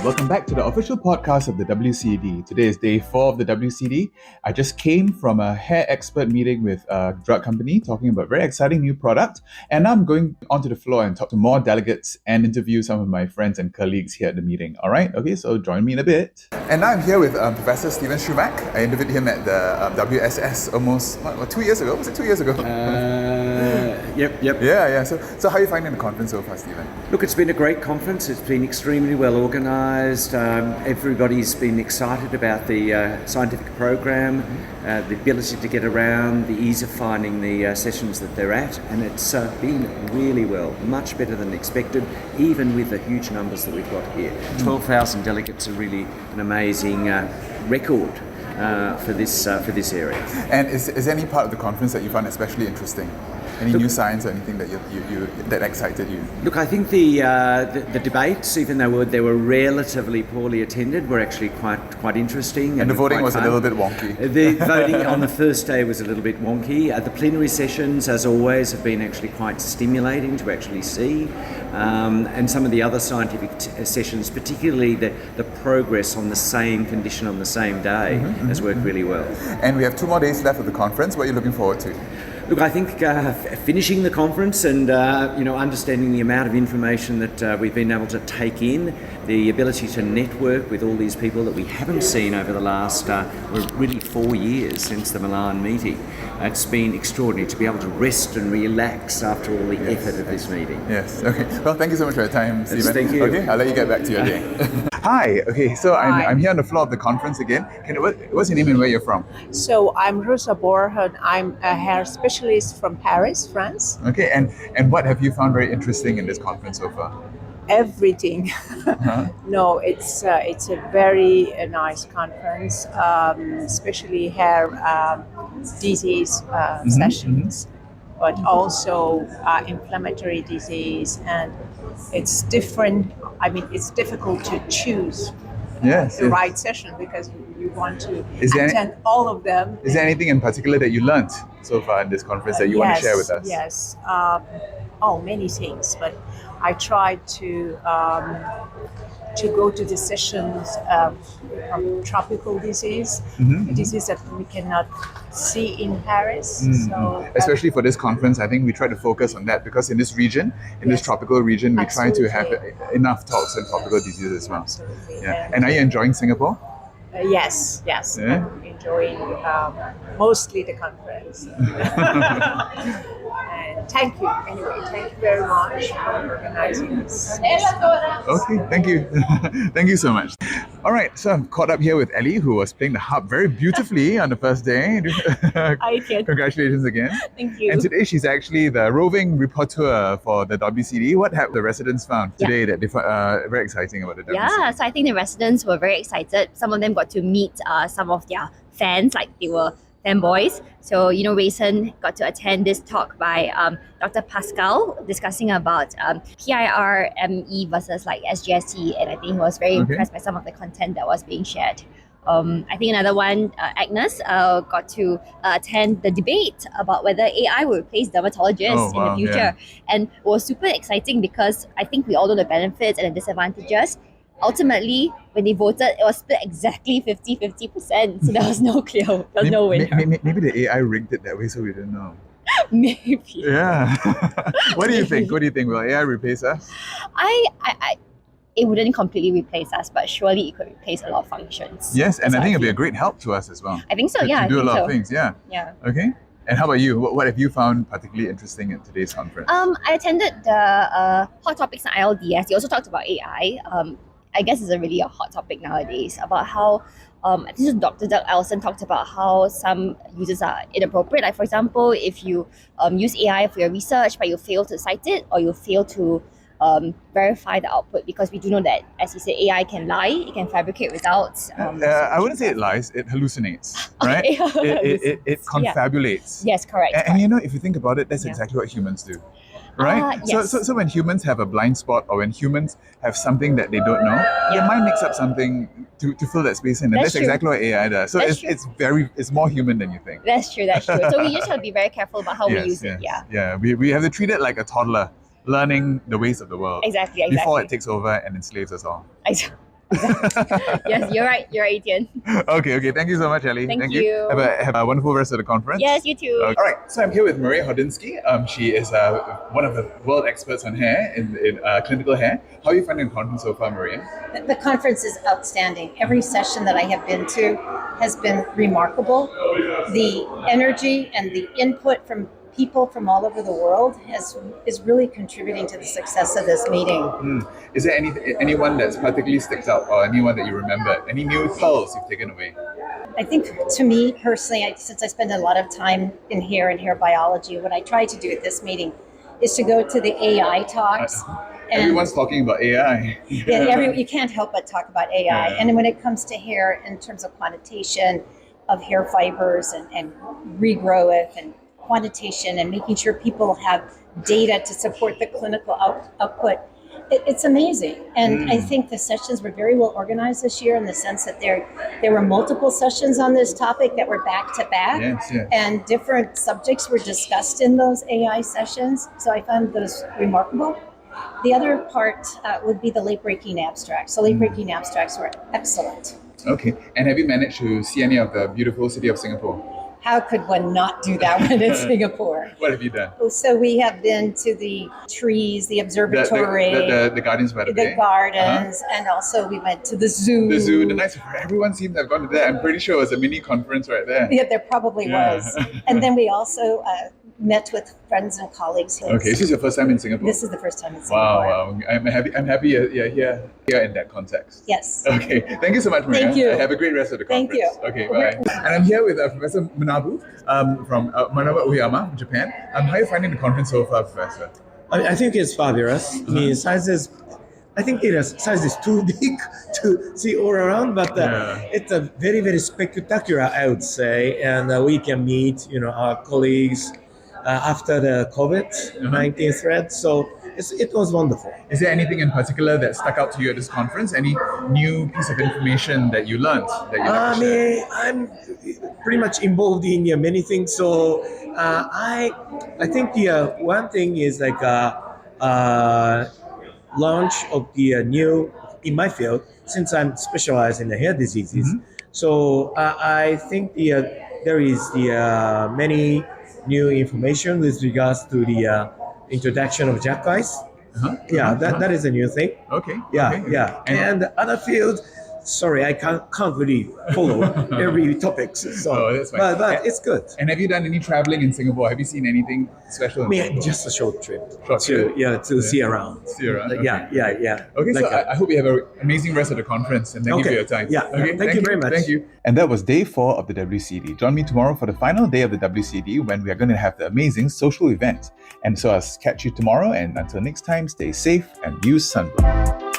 welcome back to the official podcast of the WCD. Today is day 4 of the WCD. I just came from a hair expert meeting with a drug company talking about a very exciting new product. And now I'm going onto the floor and talk to more delegates and interview some of my friends and colleagues here at the meeting. All right? Okay, so join me in a bit. And now I'm here with Professor Steven Schumack. I interviewed him at the WSS almost, 2 years ago? Was it 2 years ago? Yep. Yeah. So how are you finding the conference so far, Steven? Look, it's been a great conference. It's been extremely well organised. Everybody's been excited about the scientific program, the ability to get around, the ease of finding the sessions that they're at, and it's been really well, much better than expected, even with the huge numbers that we've got here. 12,000 delegates are really an amazing record for this area. And is there any part of the conference that you found especially interesting? Any new science or anything that you that excited you? Look, I think the debates, even though they were relatively poorly attended, were actually quite interesting. And the voting was a little bit wonky. The voting on the first day was a little bit wonky. The plenary sessions, as always, have been actually quite stimulating to actually see. And some of the other scientific sessions, particularly the progress on the same condition on the same day, has worked really well. And we have 2 more days left of the conference. What are you looking forward to? Look, I think finishing the conference and understanding the amount of information that we've been able to take in, the ability to network with all these people that we haven't seen over the last really 4 years since the Milan meeting. It's been extraordinary to be able to rest and relax after all the effort of this meeting. Yes. Okay. Well, thank you so much for your time, Steven. Thank you. Okay, I'll let you get back to your day. Hi. Okay, so I'm here on the floor of the conference again. What's your name and where you're from? So I'm Rosa Borja. I'm a hair specialist from Paris, France. Okay, and what have you found very interesting in this conference so far? Everything. No, it's a very nice conference, especially hair disease sessions, but also inflammatory disease, and it's different. I mean, it's difficult to choose the right session because you want to attend all of them. Is there anything in particular that you learned so far in this conference that you want to share with us? Yes. Many things, but I tried to go to the sessions of tropical disease, a disease that we cannot see in Paris. So, especially for this conference, I think we try to focus on that because in this region, this tropical region, we try to have enough talks on tropical diseases as well. Absolutely. Yeah. And are you enjoying Singapore? Yes. Yeah? I'm enjoying mostly the conference. And thank you. Anyway, thank you very much for organizing this. Okay, thank you. Thank you so much. All right, so I'm caught up here with Ellie, who was playing the harp very beautifully on the first day. Congratulations again. Thank you. And today she's actually the roving reporter for the WCD. What have the residents found today that they found very exciting about the WCD? Yeah, so I think the residents were very excited. Some of them got to meet some of their fans, like they were fanboys. So, Rayson got to attend this talk by Dr. Pascal discussing about PIRME versus like SGST, and I think he was very impressed by some of the content that was being shared. I think another one, Agnes, got to attend the debate about whether AI will replace dermatologists in the future. And it was super exciting because I think we all know the benefits and the disadvantages. Ultimately, when they voted, it was split exactly 50-50%. So there was no no winner. Maybe the AI rigged it that way so we didn't know. Maybe. Yeah. What do you think? Will AI replace us? It wouldn't completely replace us, but surely it could replace a lot of functions. Yes, and I think it'd be a great help to us as well. I think so, To do a lot of things, Yeah. Okay. And how about you? What have you found particularly interesting at today's conference? I attended the Hot Topics on ILDS. They also talked about AI. I guess it's really a hot topic nowadays about how I think Dr. Doug Elson talked about how some uses are inappropriate. Like for example, if you use AI for your research but you fail to cite it or you fail to verify the output, because we do know that, as you said, AI can lie, it can fabricate results. I wouldn't say it lies, it hallucinates, right? it confabulates. Yes, correct. And if you think about it, that's exactly what humans do. Right? Yes. So when humans have a blind spot or when humans have something that they don't know, their mind makes up something to fill that space in. And that's exactly what AI does. So it's more human than you think. That's true. So we just have to be very careful about how we use it. Yeah. We have to treat it like a toddler learning the ways of the world. Exactly. Before it takes over and enslaves us all. Yes, you're right. You're 18. Okay. Thank you so much, Ellie. Thank you. Have a wonderful rest of the conference. Yes, you too. All right, so I'm here with Maria Hordinsky. She is one of the world experts on hair, in clinical hair. How are you finding the conference so far, Maria? The conference is outstanding. Every session that I have been to has been remarkable. The energy and the input from people from all over the world is really contributing to the success of this meeting. Is there anyone that's particularly sticks out, or anyone that you remember? Any new pearls you've taken away? I think, to me personally, since I spend a lot of time in hair and hair biology, what I try to do at this meeting is to go to the AI talks. Everyone's talking about AI. You can't help but talk about AI. Yeah. And when it comes to hair, in terms of quantitation of hair fibers and regrowth and quantitation and making sure people have data to support the clinical output, it's amazing. And I think the sessions were very well organized this year in the sense that there were multiple sessions on this topic that were back to back. Yes. And different subjects were discussed in those AI sessions. So I found those remarkable. The other part would be the late-breaking abstracts. So late-breaking abstracts were excellent. Okay. And have you managed to see any of the beautiful city of Singapore? How could one not do that when in Singapore? What have you done? So we have been to the trees, the observatory, The gardens by the bay? the gardens, and also we went to the zoo. The zoo, the nice. Everyone seemed to have gone to that. I'm pretty sure it was a mini conference right there. Yeah, there probably Yeah. was. And then we also met with friends and colleagues. Here. Okay, this is your first time in Singapore? This is the first time in Singapore. Wow. I'm happy you're here in that context. Yes. Okay, thank you so much, Maria. Thank you. Have a great rest of the Thank conference. you. Okay, bye. And I'm here with Professor Manabu from Manabu Ohyama, Japan. How are you finding the conference so far, Professor? I think it's fabulous. I mean, size is too big to see all around, but it's a very, very spectacular, I would say. And we can meet, our colleagues after the COVID-19 threat. So it was wonderful. Is there anything in particular that stuck out to you at this conference? Any new piece of information that you learned that you'd like to share? I'm pretty much involved in many things. So I think the one thing is like launch of the new, in my field, since I'm specialized in the hair diseases. So I think there is many new information with regards to the introduction of jack eyes. That is a new thing. Okay. And other fields, sorry, I can't really follow every topic. So, that's fine. But it's good. And have you done any traveling in Singapore? Have you seen anything special? Just a short trip. To see around. Yeah. Okay, so I hope you have an amazing rest of the conference, and thank you for your time. Yeah. Okay, thank you very much. Thank you. And that was day 4 of the WCD. Join me tomorrow for the final day of the WCD when we are going to have the amazing social event. And so I'll catch you tomorrow, and until next time, stay safe and use sunblock.